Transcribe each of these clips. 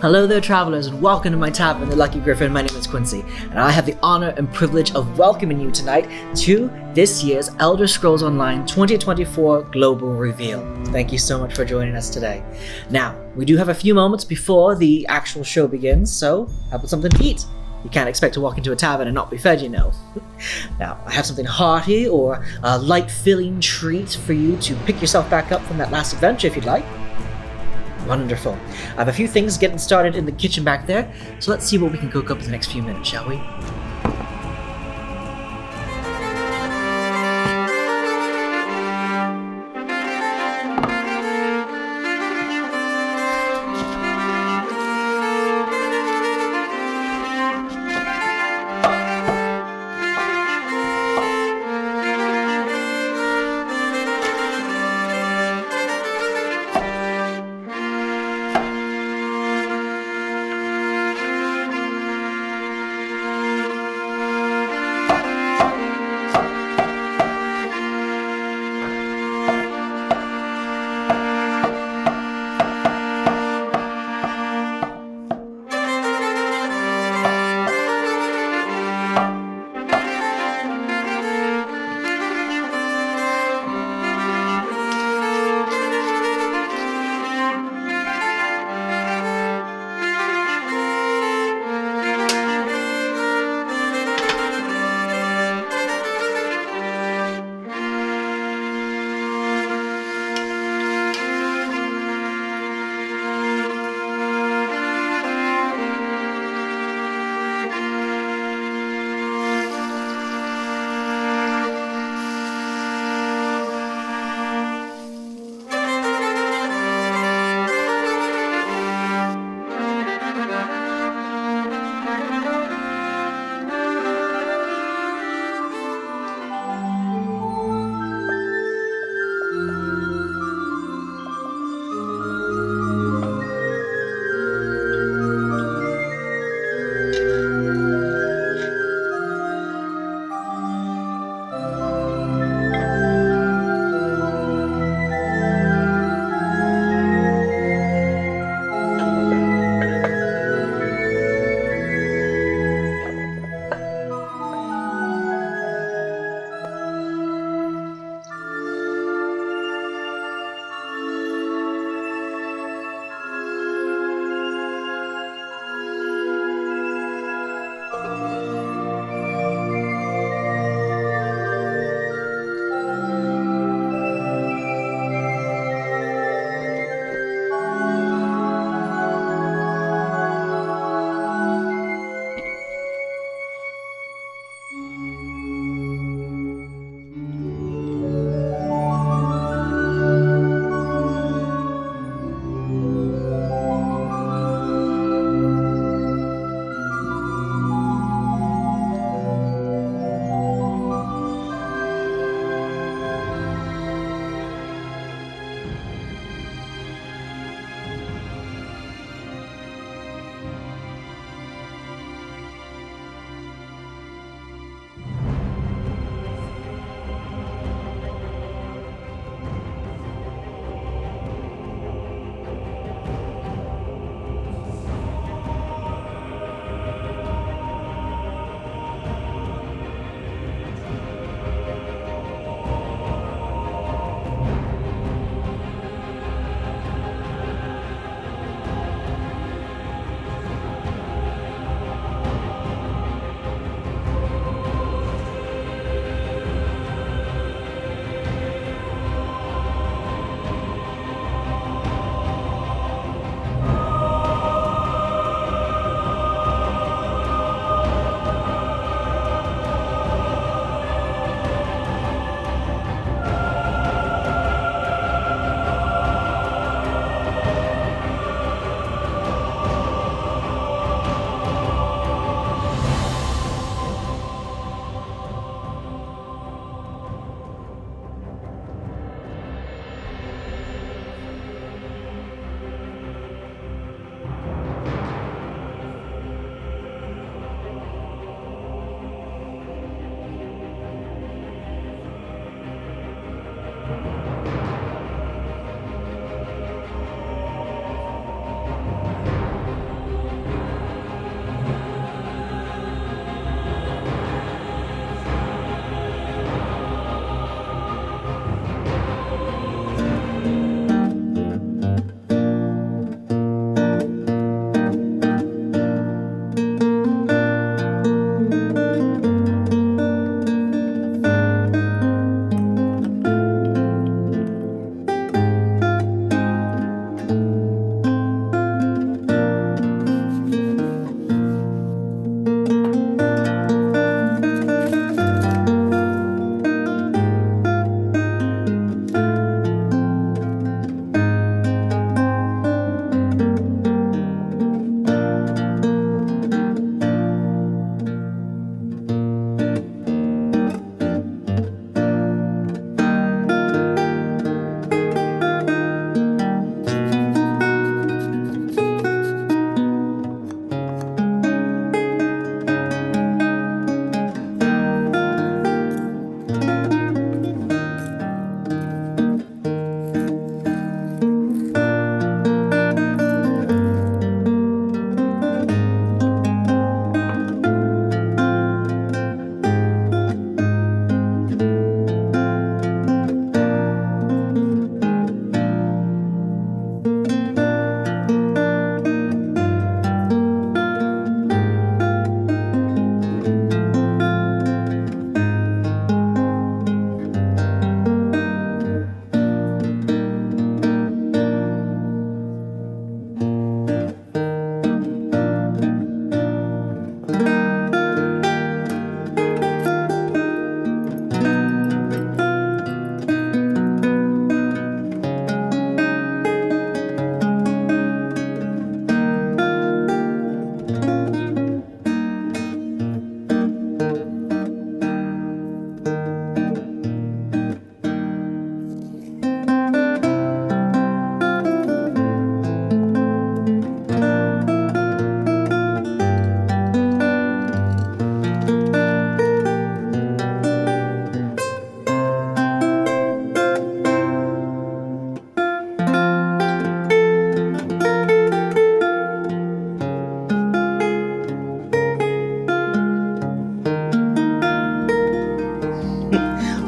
Hello there, travelers, and welcome to my tavern, The Lucky Griffin. My name is Quincy, and I have the honor and privilege of welcoming you tonight to this year's Elder Scrolls Online 2024 Global Reveal. Thank you so much for joining us today. Now, we do have a few moments before the actual show begins, so how about something to eat? You can't expect to walk into a tavern and not be fed, you know. Now, I have something hearty or a light-filling treat for you to pick yourself back up from that last adventure if you'd like. Wonderful. I have a few things getting started in the kitchen back there, so let's see what we can cook up in the next few minutes, shall we?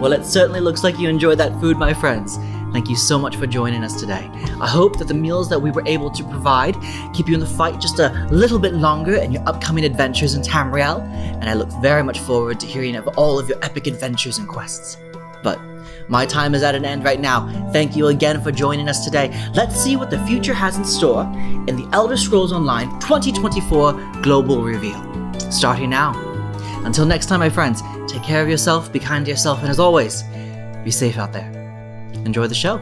Well, it certainly looks like you enjoyed that food, my friends. Thank you so much for joining us today. I hope that the meals that we were able to provide keep you in the fight just a little bit longer in your upcoming adventures in Tamriel, and I look very much forward to hearing of all of your epic adventures and quests. But my time is at an end right now. Thank you again for joining us today. Let's see what the future has in store in the Elder Scrolls Online 2024 Global Reveal. Starting now. Until next time, my friends, take care of yourself, be kind to yourself, and as always, be safe out there. Enjoy the show.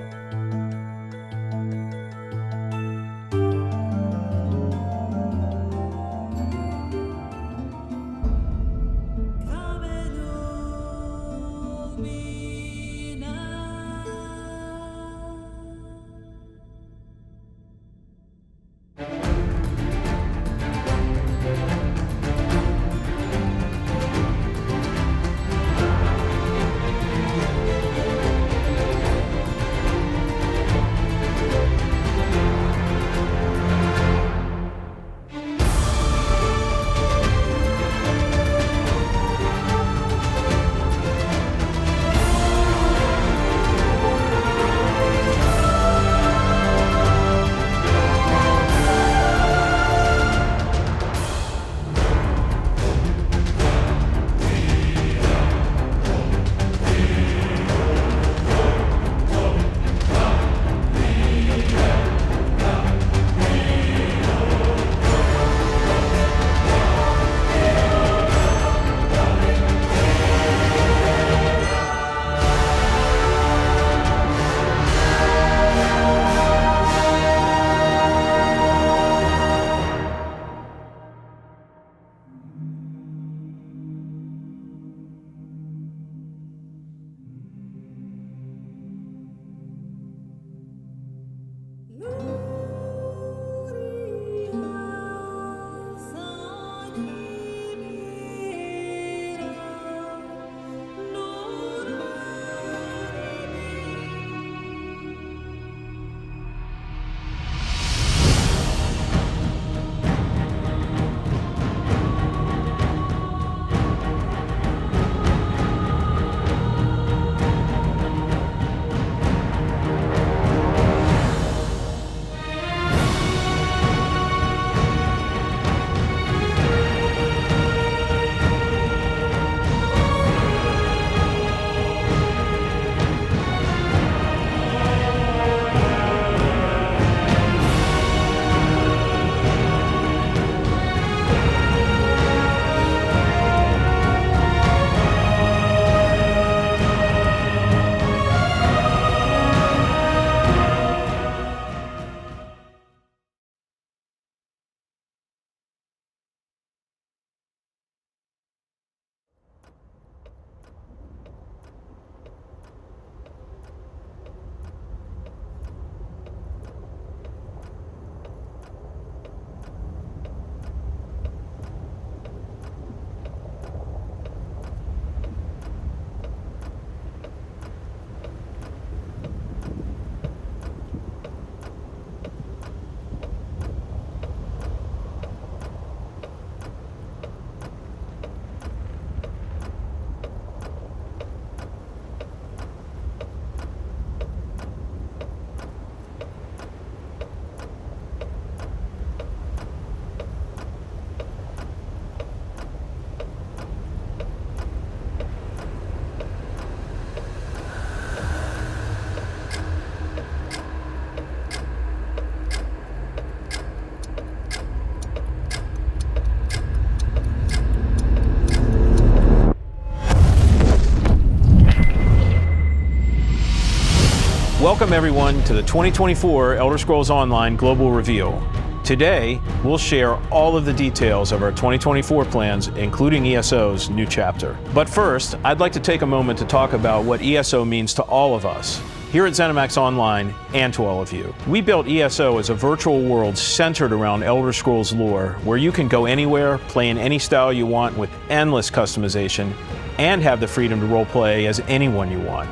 Welcome everyone to the 2024 Elder Scrolls Online Global Reveal. Today, we'll share all of the details of our 2024 plans, including ESO's new chapter. But first, I'd like to take a moment to talk about what ESO means to all of us, here at ZeniMax Online, and to all of you. We built ESO as a virtual world centered around Elder Scrolls lore, where you can go anywhere, play in any style you want with endless customization, and have the freedom to roleplay as anyone you want.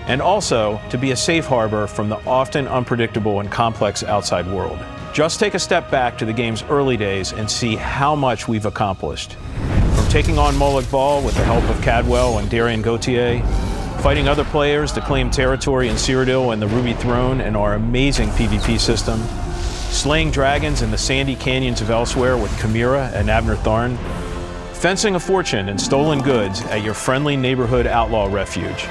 And also to be a safe harbor from the often unpredictable and complex outside world. Just take a step back to the game's early days and see how much we've accomplished. From taking on Moloch Ball with the help of Cadwell and Darian Gauthier, fighting other players to claim territory in Cyrodiil and the Ruby Throne and our amazing PvP system, slaying dragons in the sandy canyons of Elsewhere with Chimera and Abner Tharn, fencing a fortune and stolen goods at your friendly neighborhood outlaw refuge,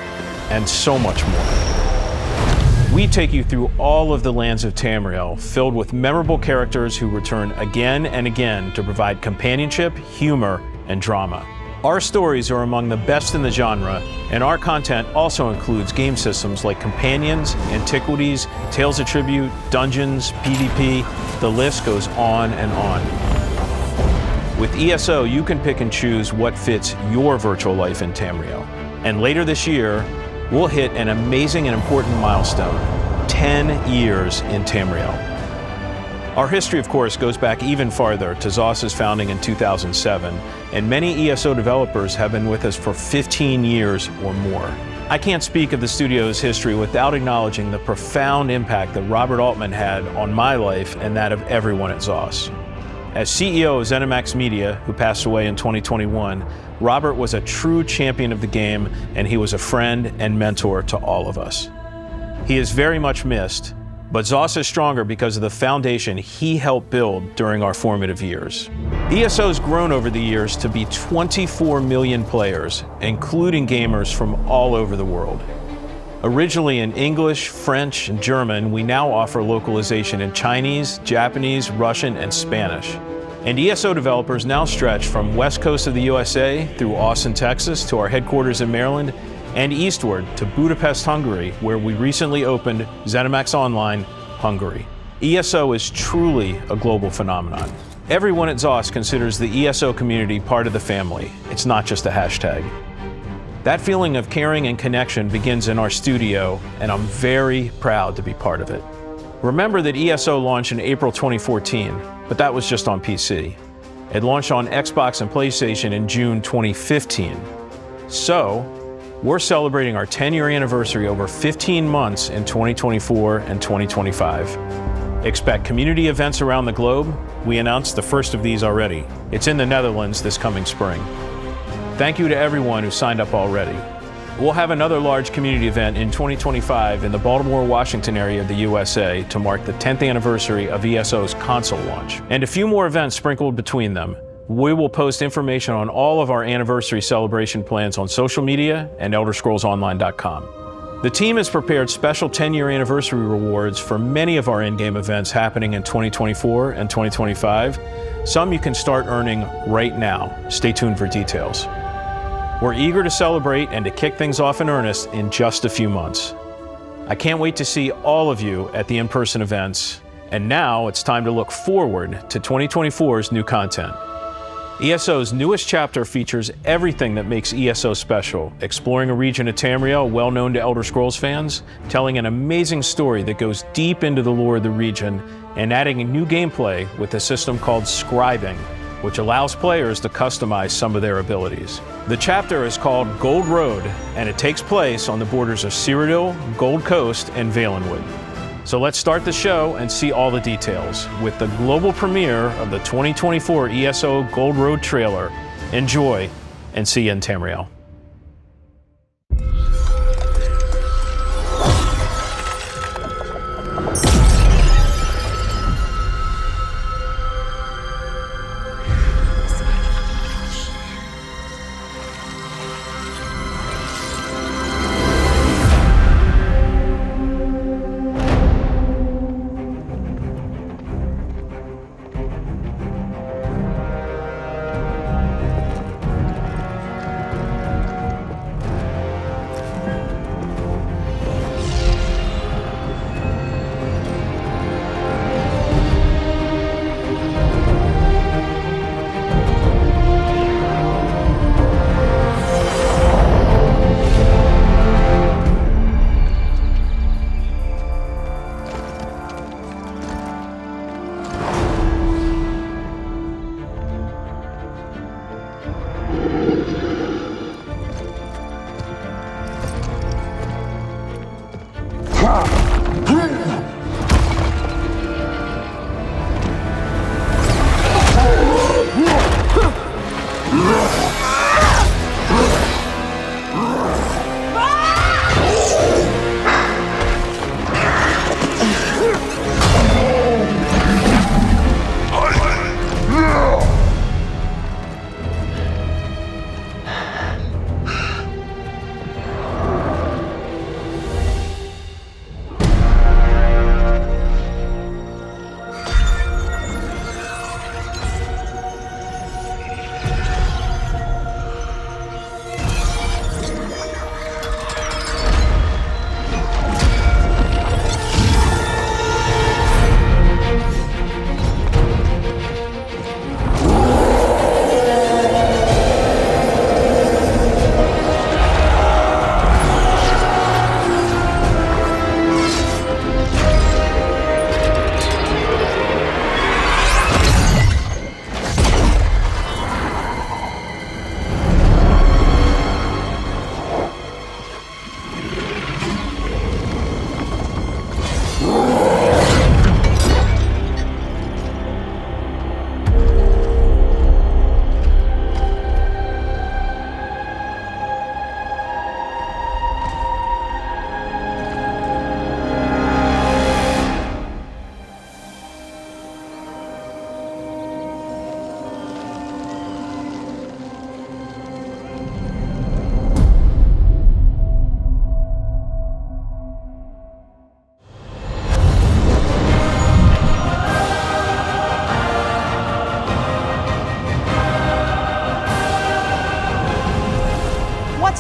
and so much more. We take you through all of the lands of Tamriel, filled with memorable characters who return again and again to provide companionship, humor, and drama. Our stories are among the best in the genre, and our content also includes game systems like Companions, Antiquities, Tales of Tribute, Dungeons, PvP, the list goes on and on. With ESO, you can pick and choose what fits your virtual life in Tamriel. And later this year, we'll hit an amazing and important milestone, 10 years in Tamriel. Our history, of course, goes back even farther to ZOS's founding in 2007, and many ESO developers have been with us for 15 years or more. I can't speak of the studio's history without acknowledging the profound impact that Robert Altman had on my life and that of everyone at ZOS. As CEO of ZeniMax Media, who passed away in 2021, Robert was a true champion of the game, and he was a friend and mentor to all of us. He is very much missed, but ZOS is stronger because of the foundation he helped build during our formative years. ESO has grown over the years to be 24 million players, including gamers from all over the world. Originally in English, French, and German, we now offer localization in Chinese, Japanese, Russian, and Spanish. And ESO developers now stretch from west coast of the USA through Austin, Texas, to our headquarters in Maryland, and eastward to Budapest, Hungary, where we recently opened ZeniMax Online, Hungary. ESO is truly a global phenomenon. Everyone at ZOS considers the ESO community part of the family. It's not just a hashtag. That feeling of caring and connection begins in our studio, and I'm very proud to be part of it. Remember that ESO launched in April 2014, but that was just on PC. It launched on Xbox and PlayStation in June 2015. So, we're celebrating our 10-year anniversary over 15 months in 2024 and 2025. Expect community events around the globe. We announced the first of these already. It's in the Netherlands this coming spring. Thank you to everyone who signed up already. We'll have another large community event in 2025 in the Baltimore, Washington area of the USA to mark the 10th anniversary of ESO's console launch, and a few more events sprinkled between them. We will post information on all of our anniversary celebration plans on social media and ElderScrollsOnline.com. The team has prepared special 10-year anniversary rewards for many of our in-game events happening in 2024 and 2025. Some you can start earning right now. Stay tuned for details. We're eager to celebrate and to kick things off in earnest in just a few months. I can't wait to see all of you at the in-person events. And now it's time to look forward to 2024's new content. ESO's newest chapter features everything that makes ESO special, exploring a region of Tamriel well known to Elder Scrolls fans, telling an amazing story that goes deep into the lore of the region, and adding a new gameplay with a system called scribing, which allows players to customize some of their abilities. The chapter is called Gold Road, and it takes place on the borders of Cyrodiil, Gold Coast, and Valenwood. So let's start the show and see all the details with the global premiere of the 2024 ESO Gold Road trailer. Enjoy, and see you in Tamriel.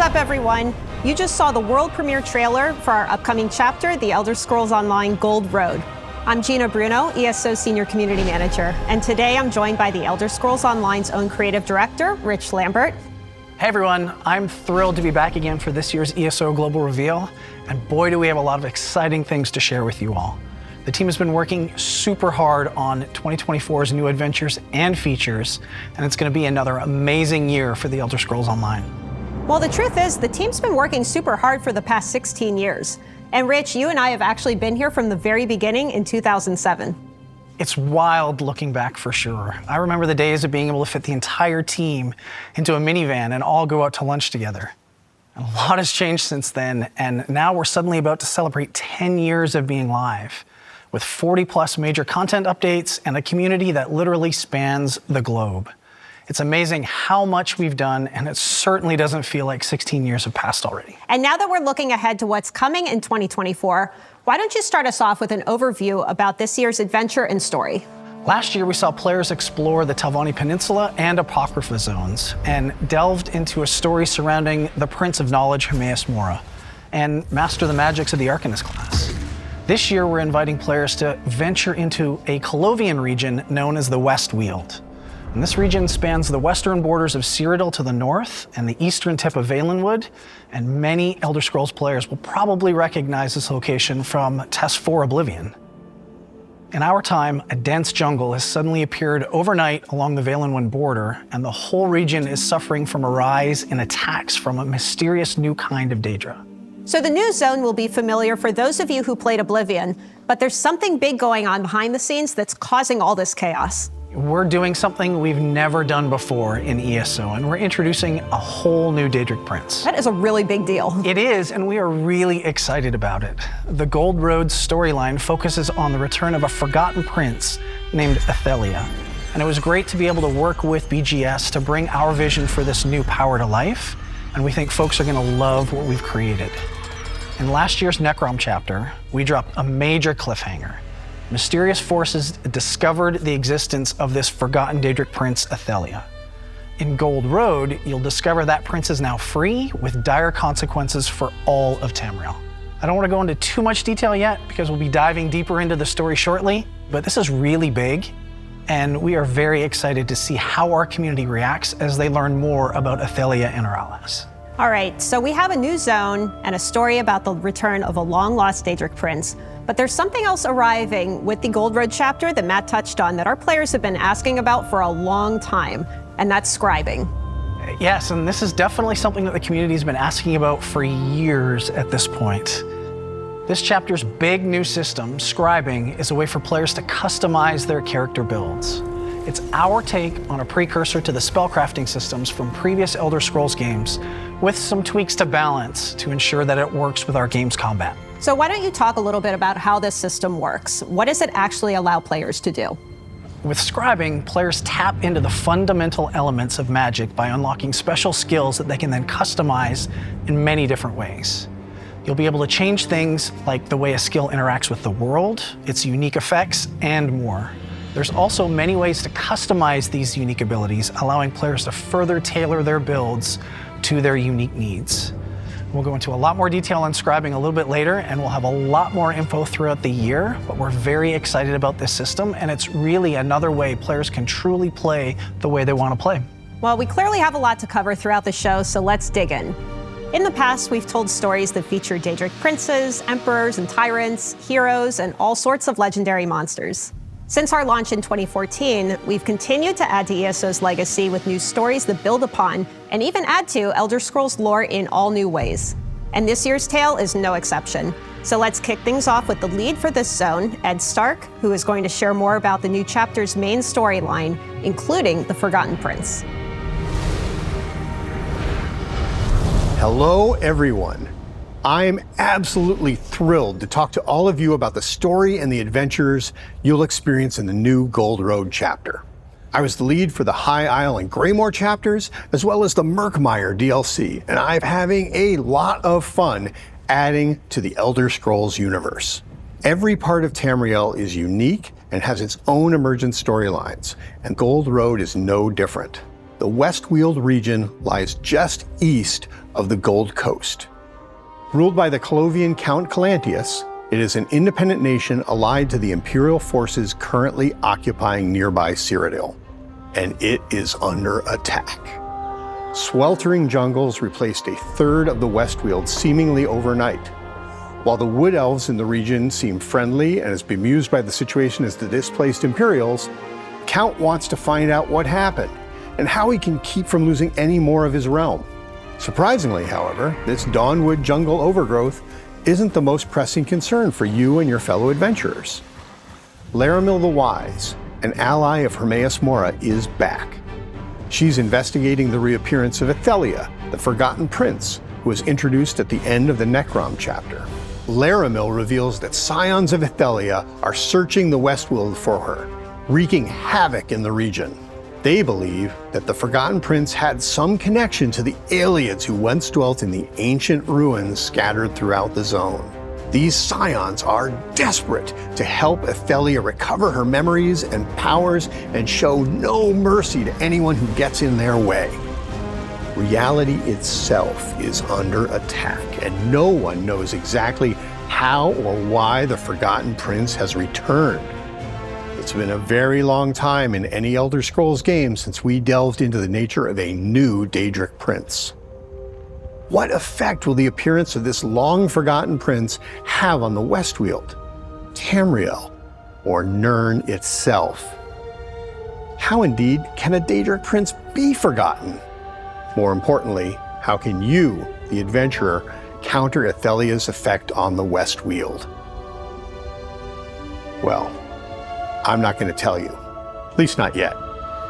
up, everyone? You just saw the world premiere trailer for our upcoming chapter, The Elder Scrolls Online Gold Road. I'm Gina Bruno, ESO Senior Community Manager, and today I'm joined by The Elder Scrolls Online's own creative director, Rich Lambert. Hey everyone, I'm thrilled to be back again for this year's ESO Global Reveal, and boy do we have a lot of exciting things to share with you all. The team has been working super hard on 2024's new adventures and features, and it's going to be another amazing year for The Elder Scrolls Online. Well, the truth is, the team's been working super hard for the past 16 years. And Rich, you and I have actually been here from the very beginning in 2007. It's wild looking back for sure. I remember the days of being able to fit the entire team into a minivan and all go out to lunch together. And a lot has changed since then, and now we're suddenly about to celebrate 10 years of being live, with 40 plus major content updates and a community that literally spans the globe. It's amazing how much we've done, and it certainly doesn't feel like 16 years have passed already. And now that we're looking ahead to what's coming in 2024, why don't you start us off with an overview about this year's adventure and story? Last year, we saw players explore the Telvanni Peninsula and Apocrypha zones, and delved into a story surrounding the Prince of Knowledge, Hermaeus Mora, and master the magics of the Arcanist class. This year, we're inviting players to venture into a Colovian region known as the West Weald. And this region spans the western borders of Cyrodiil to the north and the eastern tip of Valenwood, and many Elder Scrolls players will probably recognize this location from Test 4 Oblivion. In our time, a dense jungle has suddenly appeared overnight along the Valenwood border, and the whole region is suffering from a rise in attacks from a mysterious new kind of Daedra. So the new zone will be familiar for those of you who played Oblivion, but there's something big going on behind the scenes that's causing all this chaos. We're doing something we've never done before in ESO, and we're introducing a whole new Daedric Prince. That is a really big deal. It is, and we are really excited about it. The Gold Road storyline focuses on the return of a forgotten prince named Athelia. And it was great to be able to work with BGS to bring our vision for this new power to life, and we think folks are going to love what we've created. In last year's Necrom chapter, we dropped a major cliffhanger. Mysterious forces discovered the existence of this forgotten Daedric prince, Athelia. In Gold Road, you'll discover that prince is now free, with dire consequences for all of Tamriel. I don't want to go into too much detail yet, because we'll be diving deeper into the story shortly, but this is really big, and we are very excited to see how our community reacts as they learn more about Athelia and her allies. All right, so we have a new zone and a story about the return of a long-lost Daedric prince. But there's something else arriving with the Gold Road chapter that Matt touched on that our players have been asking about for a long time, and that's scribing. Yes, and this is definitely something that the community has been asking about for years at this point. This chapter's big new system, scribing, is a way for players to customize their character builds. It's our take on a precursor to the spellcrafting systems from previous Elder Scrolls games, with some tweaks to balance to ensure that it works with our game's combat. So why don't you talk a little bit about how this system works? What does it actually allow players to do? With scribing, players tap into the fundamental elements of magic by unlocking special skills that they can then customize in many different ways. You'll be able to change things like the way a skill interacts with the world, its unique effects, and more. There's also many ways to customize these unique abilities, allowing players to further tailor their builds to their unique needs. We'll go into a lot more detail on scribing a little bit later, and we'll have a lot more info throughout the year, but we're very excited about this system, and it's really another way players can truly play the way they want to play. Well, we clearly have a lot to cover throughout the show, so let's dig in. In the past, we've told stories that feature Daedric princes, emperors and tyrants, heroes, and all sorts of legendary monsters. Since our launch in 2014, we've continued to add to ESO's legacy with new stories that build upon and even add to Elder Scrolls lore in all new ways. And this year's tale is no exception. So let's kick things off with the lead for this zone, Ed Stark, who is going to share more about the new chapter's main storyline, including the Forgotten Prince. Hello, everyone. I'm absolutely thrilled to talk to all of you about the story and the adventures you'll experience in the new Gold Road chapter. I was the lead for the High Isle and Greymore chapters, as well as the Murkmire DLC, and I'm having a lot of fun adding to the Elder Scrolls universe. Every part of Tamriel is unique and has its own emergent storylines, and Gold Road is no different. the Westweald region lies just east of the Gold Coast. Ruled by the Colovian Count Calantius, it is an independent nation allied to the imperial forces currently occupying nearby Cyrodiil, and it is under attack. Sweltering jungles replaced a third of the Westweald seemingly overnight. While the wood elves in the region seem friendly and as bemused by the situation as the displaced Imperials, Count wants to find out what happened and how he can keep from losing any more of his realm. Surprisingly, however, this Dawnwood jungle overgrowth isn't the most pressing concern for you and your fellow adventurers. Laramil the Wise, an ally of Hermaeus Mora, is back. She's investigating the reappearance of Athelia, the Forgotten Prince, who was introduced at the end of the Necrom chapter. Laramil reveals that scions of Athelia are searching the Westweald for her, wreaking havoc in the region. They believe that the Forgotten Prince had some connection to the aliens who once dwelt in the ancient ruins scattered throughout the zone. These scions are desperate to help Athelia recover her memories and powers and show no mercy to anyone who gets in their way. Reality itself is under attack, and no one knows exactly how or why the Forgotten Prince has returned. It's been a very long time in any Elder Scrolls game since we delved into the nature of a new Daedric Prince. What effect will the appearance of this long-forgotten prince have on the Westweald, Tamriel, or Nirn itself? How indeed can a Daedric Prince be forgotten? More importantly, how can you, the adventurer, counter Athelia's effect on the Westweald? Well, I'm not going to tell you, at least not yet.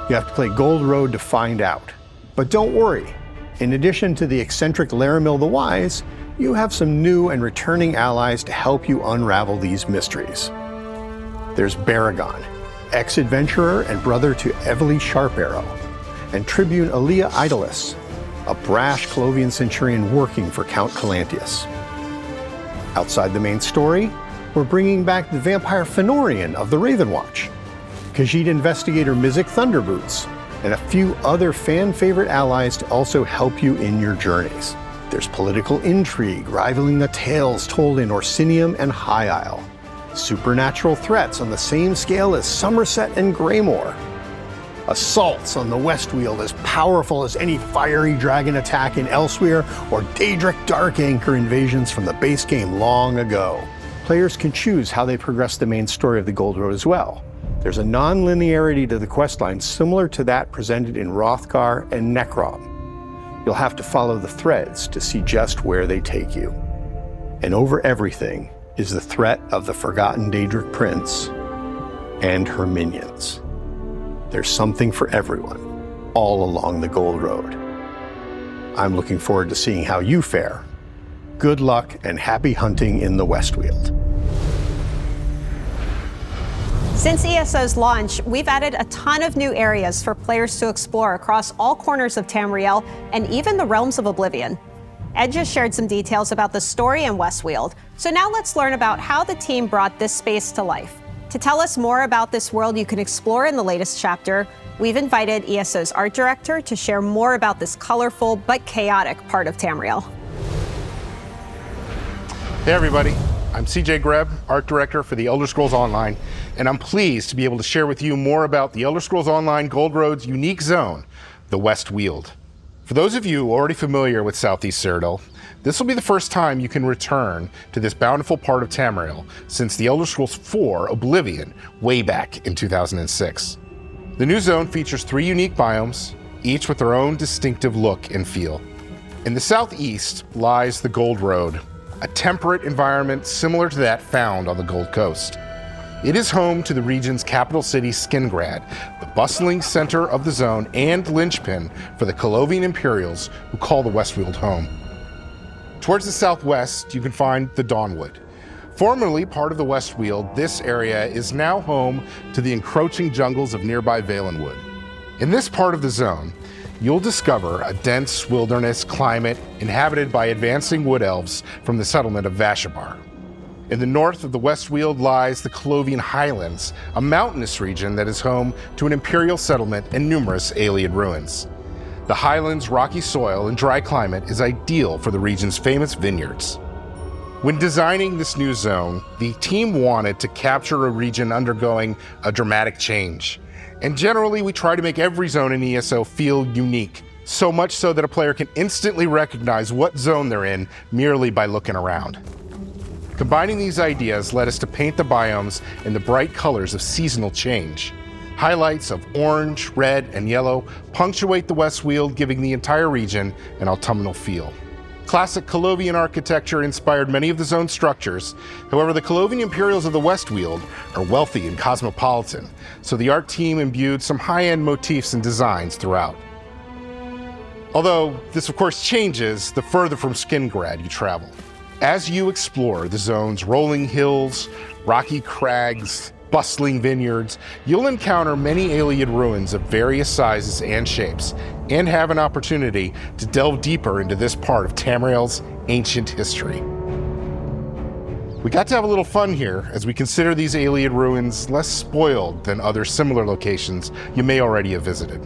You have to play Gold Road to find out. But don't worry, in addition to the eccentric Laramil the Wise, you have some new and returning allies to help you unravel these mysteries. There's Baragon, ex-adventurer and brother to Evely Sharparrow, and Tribune Alia Idolus, a brash Colovian centurion working for Count Calantius. Outside the main story, we're bringing back the vampire Fenorian of the Raven Watch, Khajiit investigator Mizik Thunderboots, and a few other fan-favorite allies to also help you in your journeys. There's political intrigue rivaling the tales told in Orsinium and High Isle, supernatural threats on the same scale as Somerset and Greymoor, assaults on the Westweald as powerful as any fiery dragon attack in Elsewhere or Daedric Dark Anchor invasions from the base game long ago. Players can choose how they progress the main story of the Gold Road as well. There's a non-linearity to the questline similar to that presented in Hrothgar and Necrom. You'll have to follow the threads to see just where they take you. And over everything is the threat of the forgotten Daedric Prince and her minions. There's something for everyone, all along the Gold Road. I'm looking forward to seeing how you fare. Good luck and happy hunting in the Westweald. Since ESO's launch, we've added a ton of new areas for players to explore across all corners of Tamriel and even the realms of Oblivion. Ed just shared some details about the story in Westweald, so now let's learn about how the team brought this space to life. To tell us more about this world you can explore in the latest chapter, we've invited ESO's art director to share more about this colorful but chaotic part of Tamriel. Hey everybody, I'm CJ Greb, art director for the Elder Scrolls Online, and I'm pleased to be able to share with you more about the Elder Scrolls Online Gold Road's unique zone, the Westweald. For those of you already familiar with Southeast Cyrodiil, this will be the first time you can return to this bountiful part of Tamriel since the Elder Scrolls 4 Oblivion way back in 2006. The new zone features 3 unique biomes, each with their own distinctive look and feel. In the southeast lies the Gold Road, a temperate environment similar to that found on the Gold Coast. It is home to the region's capital city, Skingrad, the bustling center of the zone and linchpin for the Colovian Imperials who call the Westweald home. Towards the southwest, you can find the Dawnwood. Formerly part of the Westweald, this area is now home to the encroaching jungles of nearby Valenwood. In this part of the zone, you'll discover a dense wilderness climate inhabited by advancing wood elves from the settlement of Vashabar. In the north of the Westweald lies the Colovian Highlands, a mountainous region that is home to an imperial settlement and numerous Ayleid ruins. The highlands' rocky soil and dry climate is ideal for the region's famous vineyards. When designing this new zone, the team wanted to capture a region undergoing a dramatic change. And generally, we try to make every zone in ESO feel unique, so much so that a player can instantly recognize what zone they're in merely by looking around. Combining these ideas led us to paint the biomes in the bright colors of seasonal change. Highlights of orange, red, and yellow punctuate the Westweald, giving the entire region an autumnal feel. Classic Colovian architecture inspired many of the zone's structures. However, the Colovian Imperials of the Westweald are wealthy and cosmopolitan, so the art team imbued some high-end motifs and designs throughout. Although this of course changes the further from Skingrad you travel. As you explore the zone's rolling hills, rocky crags, bustling vineyards, you'll encounter many Iliad ruins of various sizes and shapes, and have an opportunity to delve deeper into this part of Tamriel's ancient history. We got to have a little fun here as we consider these Iliad ruins less spoiled than other similar locations you may already have visited.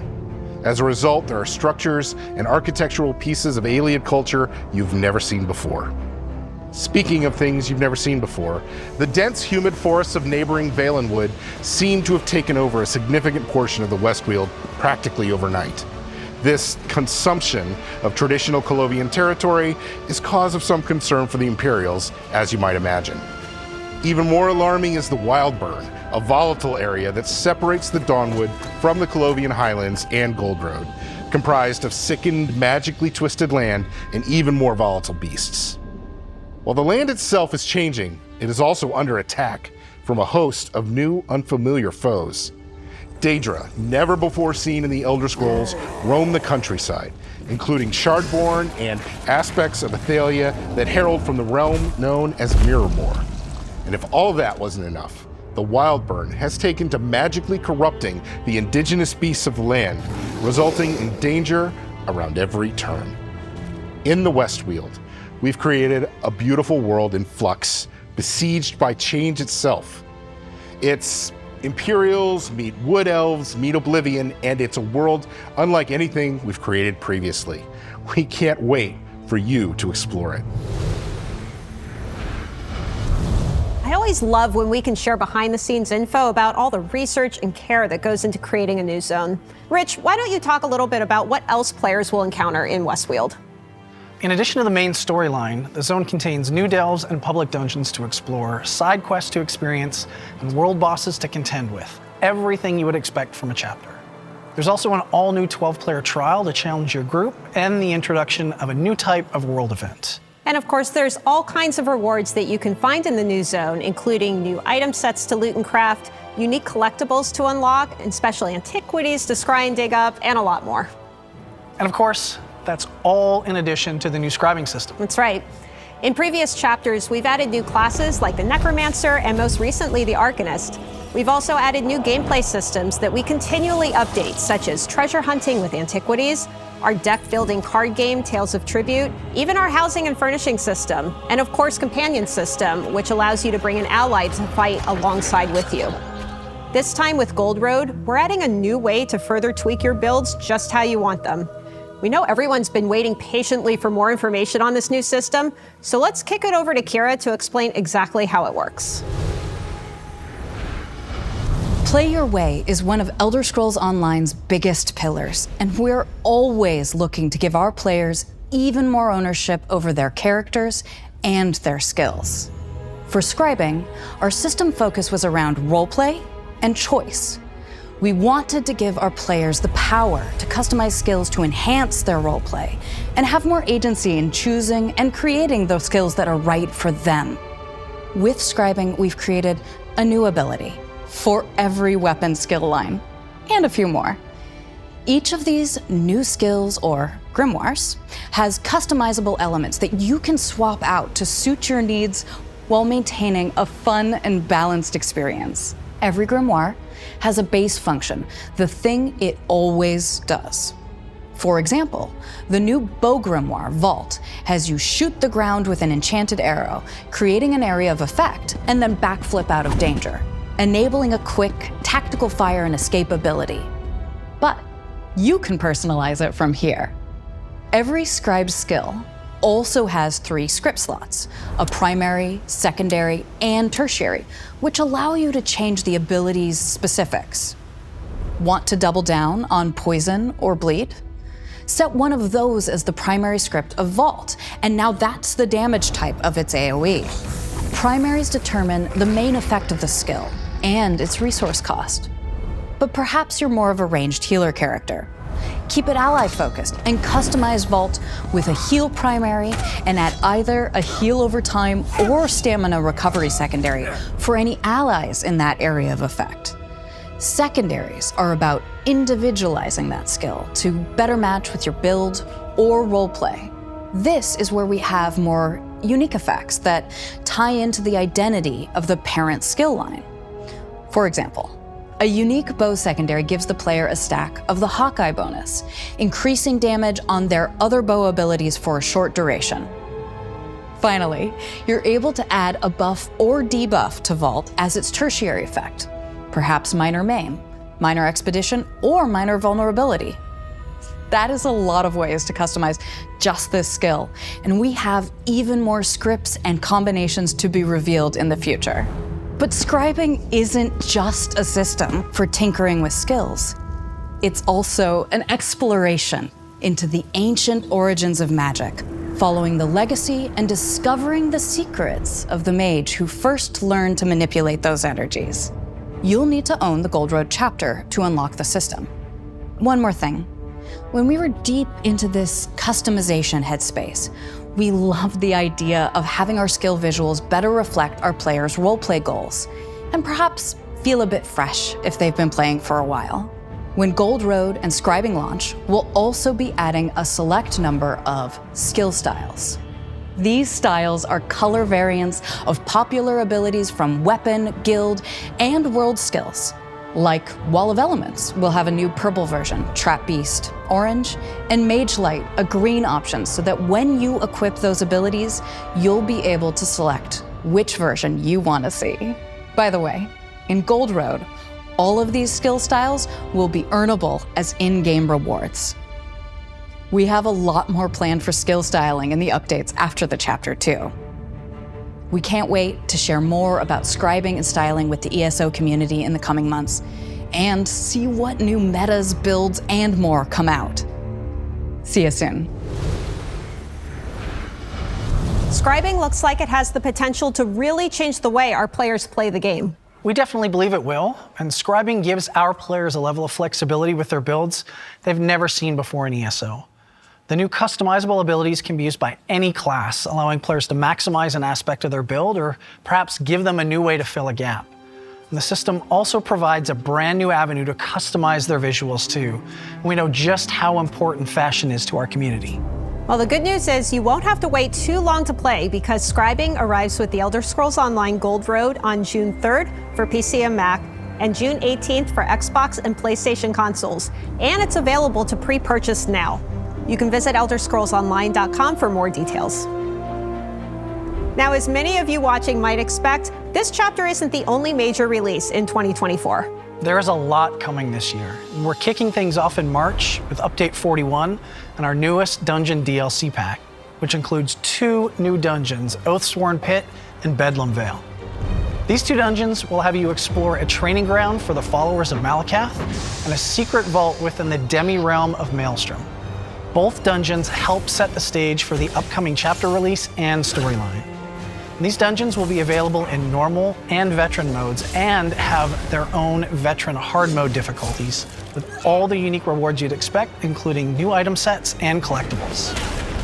As a result, there are structures and architectural pieces of Iliad culture you've never seen before. Speaking of things you've never seen before, the dense, humid forests of neighboring Valenwood seem to have taken over a significant portion of the Westweald practically overnight. This consumption of traditional Colovian territory is cause of some concern for the Imperials, as you might imagine. Even more alarming is the Wildburn, a volatile area that separates the Dawnwood from the Colovian Highlands and Gold Road, comprised of sickened, magically twisted land and even more volatile beasts. While the land itself is changing, it is also under attack from a host of new, unfamiliar foes. Daedra, never before seen in the Elder Scrolls, roam the countryside, including Shardborn and aspects of Athalia that herald from the realm known as Mirrormore. And if all of that wasn't enough, the Wildburn has taken to magically corrupting the indigenous beasts of the land, resulting in danger around every turn. In the Westweald, we've created a beautiful world in flux, besieged by change itself. It's Imperials meet Wood Elves, meet Oblivion, and it's a world unlike anything we've created previously. We can't wait for you to explore it. I always love when we can share behind-the-scenes info about all the research and care that goes into creating a new zone. Rich, why don't you talk a little bit about what else players will encounter in Westweald? In addition to the main storyline, the zone contains new delves and public dungeons to explore, side quests to experience, and world bosses to contend with. Everything you would expect from a chapter. There's also an all-new 12-player trial to challenge your group, and the introduction of a new type of world event. And of course, there's all kinds of rewards that you can find in the new zone, including new item sets to loot and craft, unique collectibles to unlock, and special antiquities to scry and dig up, and a lot more. And of course, that's all in addition to the new scribing system. That's right. In previous chapters, we've added new classes like the Necromancer and most recently the Arcanist. We've also added new gameplay systems that we continually update, such as treasure hunting with antiquities, our deck-building card game, Tales of Tribute, even our housing and furnishing system, and of course, companion system, which allows you to bring an ally to fight alongside with you. This time with Gold Road, we're adding a new way to further tweak your builds just how you want them. We know everyone's been waiting patiently for more information on this new system, so let's kick it over to Kira to explain exactly how it works. Play Your Way is one of Elder Scrolls Online's biggest pillars, and we're always looking to give our players even more ownership over their characters and their skills. For scribing, our system focus was around roleplay and choice. We wanted to give our players the power to customize skills to enhance their roleplay and have more agency in choosing and creating those skills that are right for them. With scribing, we've created a new ability for every weapon skill line, and a few more. Each of these new skills, or grimoires, has customizable elements that you can swap out to suit your needs while maintaining a fun and balanced experience. Every grimoire has a base function, the thing it always does. For example, the new Bow Grimoire, Vault, has you shoot the ground with an enchanted arrow, creating an area of effect, and then backflip out of danger, enabling a quick, tactical fire and escape ability. But You can personalize it from here. Every scribe skill also has 3 script slots, a primary, secondary, and tertiary, which allow you to change the ability's specifics. Want to double down on poison or bleed? Set one of those as the primary script of Vault, and now that's the damage type of its AoE. Primaries determine the main effect of the skill and its resource cost. But perhaps you're more of a ranged healer character. Keep it ally-focused and customize Vault with a heal primary and add either a heal over time or stamina recovery secondary for any allies in that area of effect. Secondaries are about individualizing that skill to better match with your build or roleplay. This is where we have more unique effects that tie into the identity of the parent skill line. For example, a unique bow secondary gives the player a stack of the Hawkeye bonus, increasing damage on their other bow abilities for a short duration. Finally, you're able to add a buff or debuff to Vault as its tertiary effect, perhaps minor maim, minor expedition, or minor vulnerability. That is a lot of ways to customize just this skill, and we have even more scripts and combinations to be revealed in the future. But scribing isn't just a system for tinkering with skills. It's also an exploration into the ancient origins of magic, following the legacy and discovering the secrets of the mage who first learned to manipulate those energies. You'll need to own the Gold Road chapter to unlock the system. One more thing. When we were deep into this customization headspace, we loved the idea of having our skill visuals better reflect our players' roleplay goals, and perhaps feel a bit fresh if they've been playing for a while. When Gold Road and Scribing launch, we'll also be adding a select number of skill styles. These styles are color variants of popular abilities from weapon, guild, and world skills. Like Wall of Elements will have a new purple version, Trap Beast orange, and Mage Light a green option, so that when you equip those abilities, you'll be able to select which version you want to see. By the way, in Gold Road, all of these skill styles will be earnable as in-game rewards. We have a lot more planned for skill styling in the updates after the chapter 2. We can't wait to share more about scribing and styling with the ESO community in the coming months, and see what new metas, builds, and more come out. See you soon. Scribing looks like it has the potential to really change the way our players play the game. We definitely believe it will, and scribing gives our players a level of flexibility with their builds they've never seen before in ESO. The new customizable abilities can be used by any class, allowing players to maximize an aspect of their build or perhaps give them a new way to fill a gap. And the system also provides a brand new avenue to customize their visuals too. And we know just how important fashion is to our community. Well, the good news is you won't have to wait too long to play, because scribing arrives with the Elder Scrolls Online Gold Road on June 3rd for PC and Mac, and June 18th for Xbox and PlayStation consoles. And it's available to pre-purchase now. You can visit elderscrollsonline.com for more details. Now, as many of you watching might expect, this chapter isn't the only major release in 2024. There is a lot coming this year. And we're kicking things off in March with Update 41 and our newest dungeon DLC pack, which includes 2 new dungeons, Oathsworn Pit and Bedlam Vale. These 2 dungeons will have you explore a training ground for the followers of Malakath and a secret vault within the demi-realm of Maelstrom. Both dungeons help set the stage for the upcoming chapter release and storyline. These dungeons will be available in normal and veteran modes and have their own veteran hard mode difficulties, with all the unique rewards you'd expect, including new item sets and collectibles.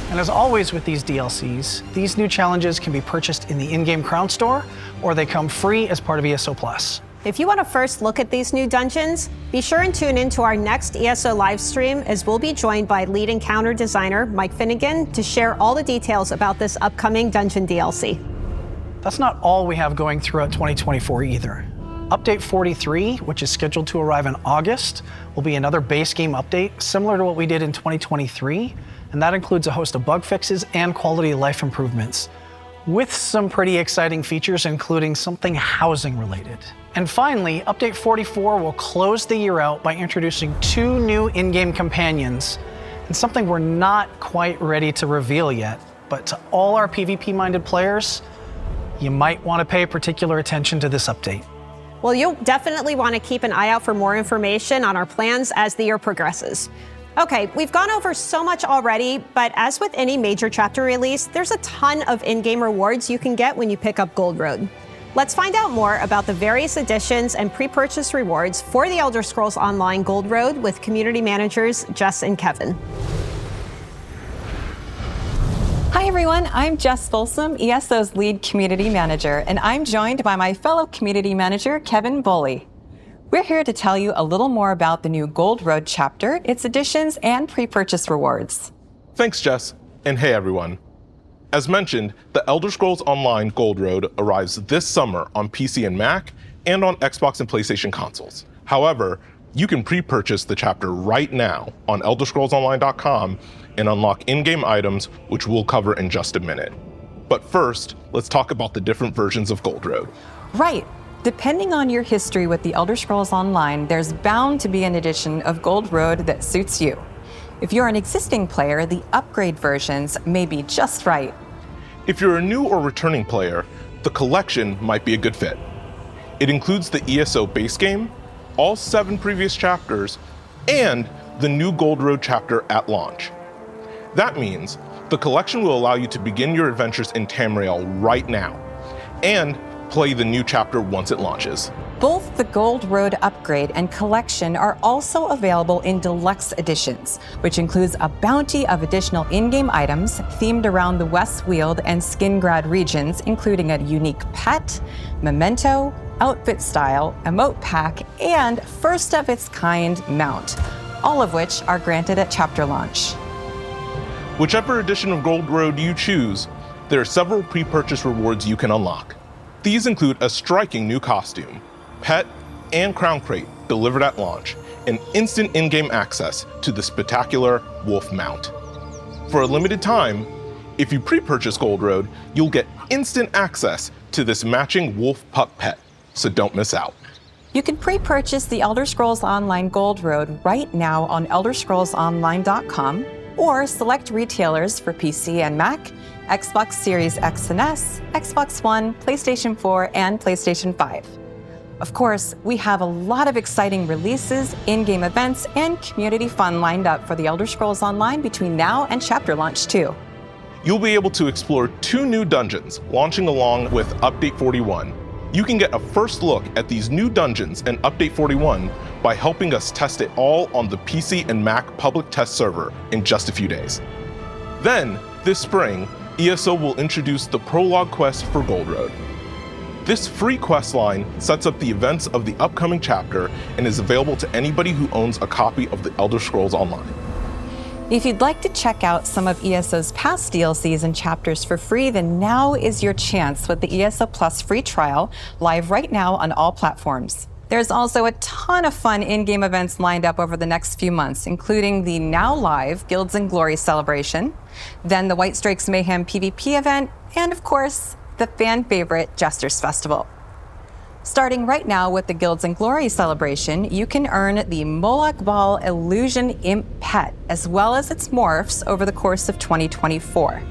And as always with these DLCs, these new challenges can be purchased in the in-game Crown Store, or they come free as part of ESO Plus. If you want to first look at these new dungeons, be sure and tune in to our next ESO live stream, as we'll be joined by lead encounter designer Mike Finnegan to share all the details about this upcoming dungeon DLC. That's not all we have going throughout 2024 either. Update 43, which is scheduled to arrive in August, will be another base game update similar to what we did in 2023, and that includes a host of bug fixes and quality of life improvements. with some pretty exciting features, including something housing related. And finally, Update 44 will close the year out by introducing 2 new in-game companions, and something we're not quite ready to reveal yet. But to all our PvP-minded players, you might want to pay particular attention to this update. Well, you'll definitely want to keep an eye out for more information on our plans as the year progresses. Okay, we've gone over so much already, but as with any major chapter release, there's a ton of in-game rewards you can get when you pick up Gold Road. Let's find out more about the various additions and pre-purchase rewards for the Elder Scrolls Online Gold Road with community managers Jess and Kevin. Hi everyone, I'm Jess Folsom, ESO's lead community manager, and I'm joined by my fellow community manager, Kevin Boley. We're here to tell you a little more about the new Gold Road chapter, its additions, and pre-purchase rewards. Thanks, Jess, and hey everyone. As mentioned, the Elder Scrolls Online Gold Road arrives this summer on PC and Mac, and on Xbox and PlayStation consoles. However, you can pre-purchase the chapter right now on elderscrollsonline.com and unlock in-game items, which we'll cover in just a minute. But first, let's talk about the different versions of Gold Road. Right. Depending on your history with the Elder Scrolls Online, there's bound to be an edition of Gold Road that suits you. If you're an existing player, the upgrade versions may be just right. If you're a new or returning player, the collection might be a good fit. It includes the ESO base game, all 7 previous chapters, and the new Gold Road chapter at launch. That means the collection will allow you to begin your adventures in Tamriel right now, and play the new chapter once it launches. Both the Gold Road upgrade and collection are also available in deluxe editions, which includes a bounty of additional in-game items themed around the Westweald and Skingrad regions, including a unique pet, memento, outfit style, emote pack, and first of its kind mount, all of which are granted at chapter launch. Whichever edition of Gold Road you choose, there are several pre-purchase rewards you can unlock. These include a striking new costume, pet, and crown crate delivered at launch, and instant in-game access to the spectacular wolf mount. For a limited time, if you pre-purchase Gold Road, you'll get instant access to this matching wolf pup pet, so don't miss out. You can pre-purchase the Elder Scrolls Online Gold Road right now on elderscrollsonline.com, or select retailers for PC and Mac, Xbox Series X and S, Xbox One, PlayStation 4, and PlayStation 5. Of course, we have a lot of exciting releases, in-game events, and community fun lined up for the Elder Scrolls Online between now and chapter launch too. You'll be able to explore 2 new dungeons launching along with Update 41. You can get a first look at these new dungeons and Update 41 by helping us test it all on the PC and Mac public test server in just a few days. Then, this spring, ESO will introduce the prologue quest for Gold Road. This free quest line sets up the events of the upcoming chapter and is available to anybody who owns a copy of the Elder Scrolls Online. If you'd like to check out some of ESO's past DLCs and chapters for free, then now is your chance with the ESO Plus free trial, live right now on all platforms. There's also a ton of fun in-game events lined up over the next few months, including the now live Guilds and Glory celebration, then the White Strikes Mayhem PvP event, and of course, the fan favorite Jester's Festival. Starting right now with the Guilds and Glory celebration, you can earn the Moloch Ball Illusion Imp pet, as well as its morphs over the course of 2024.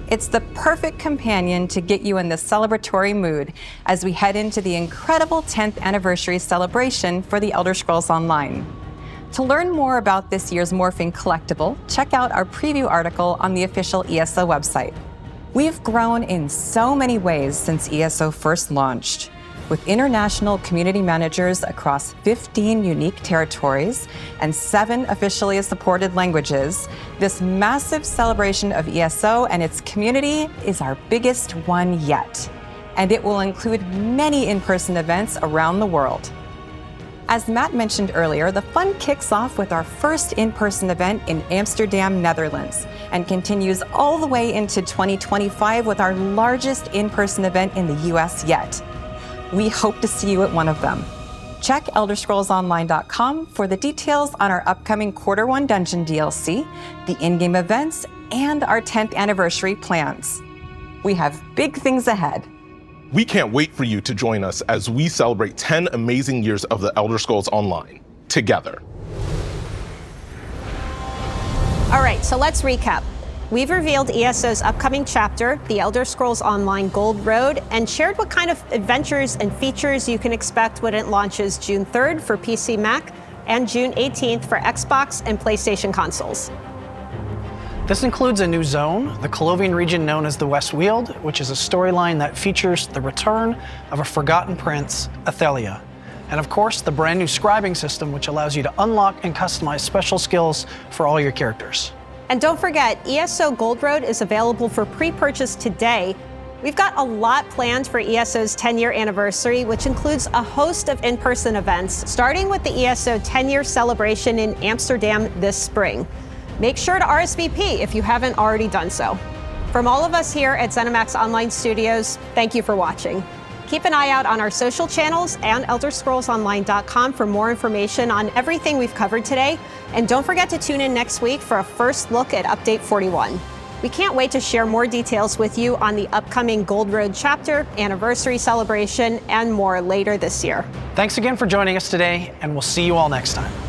It's the perfect companion to get you in the celebratory mood as we head into the incredible 10th anniversary celebration for the Elder Scrolls Online. To learn more about this year's morphing collectible, check out our preview article on the official ESO website. We've grown in so many ways since ESO first launched. With international community managers across 15 unique territories and 7 officially supported languages, this massive celebration of ESO and its community is our biggest one yet. And it will include many in-person events around the world. As Matt mentioned earlier, the fun kicks off with our first in-person event in Amsterdam, Netherlands, and continues all the way into 2025 with our largest in-person event in the US yet. We hope to see you at one of them. Check elderscrollsonline.com for the details on our upcoming Q1 Dungeon DLC, the in-game events, and our 10th anniversary plans. We have big things ahead. We can't wait for you to join us as we celebrate 10 amazing years of the Elder Scrolls Online together. All right, so let's recap. We've revealed ESO's upcoming chapter, The Elder Scrolls Online Gold Road, and shared what kind of adventures and features you can expect when it launches June 3rd for PC, Mac, and June 18th for Xbox and PlayStation consoles. This includes a new zone, the Colovian region known as the West Weald, which is a storyline that features the return of a forgotten prince, Athelia. And of course, the brand new scribing system, which allows you to unlock and customize special skills for all your characters. And don't forget, ESO Gold Road is available for pre-purchase today. We've got a lot planned for ESO's 10-year anniversary, which includes a host of in-person events, starting with the ESO 10-year celebration in Amsterdam this spring. Make sure to RSVP if you haven't already done so. From all of us here at ZeniMax Online Studios, thank you for watching. Keep an eye out on our social channels and ElderScrollsOnline.com for more information on everything we've covered today. And don't forget to tune in next week for a first look at Update 41. We can't wait to share more details with you on the upcoming Gold Road chapter, anniversary celebration, and more later this year. Thanks again for joining us today, and we'll see you all next time.